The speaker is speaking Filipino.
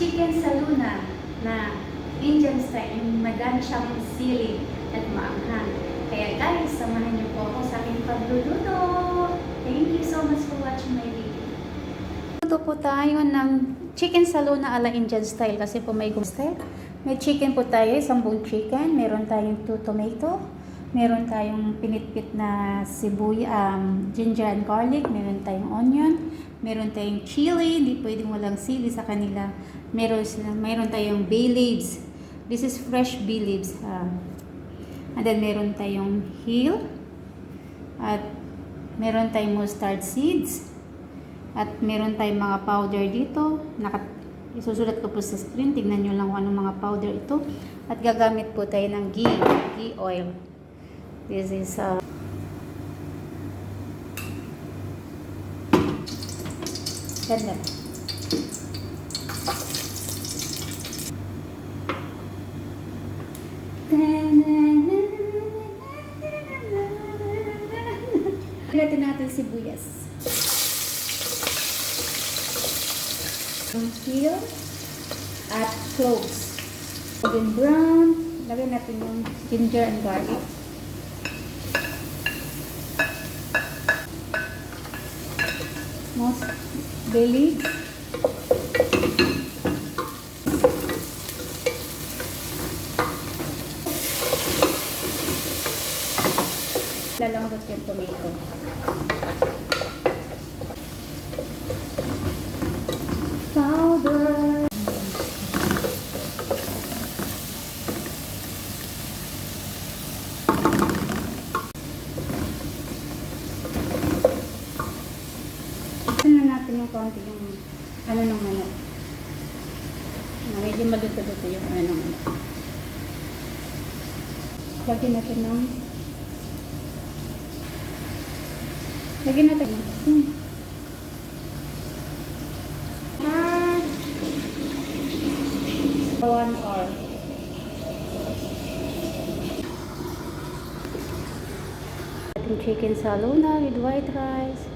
chicken sa Luna na Indian style, yung madami siyang sili at maanghang. Kaya guys, samahan niyo po ako sa aking pagluluto. Thank you so much for watching my video. Luto po tayo ng chicken sa Luna ala Indian style kasi po may gusto. May chicken po tayo, isang buong chicken. Meron tayong 2 tomato. Meron tayong pinitpit na ginger and garlic. Meron tayong onion. Meron tayong chili. Hindi pwedeng walang sili sa kanila. Meron tayong bay leaves. This is fresh bay leaves. And then meron tayong hill. At meron tayong mustard seeds. At meron tayong mga powder dito. Isusulat ko po sa screen. Tignan nyo lang kung anong mga powder ito. At gagamit po tayo ng ghee oil. This is ganda. Ilagay natin sibuyas. Hill at cloves. Golden brown. Lagay natin yung ginger and garlic. Most bay leaves. Lalambot yung tomato. Powder. Tignan natin yung konti yung ano ng manok. Medyo maluto-luto yung ano ng manok. Lagyan natin ng lagyan natin ng 1 hour. Ating chicken sa Luna with white rice.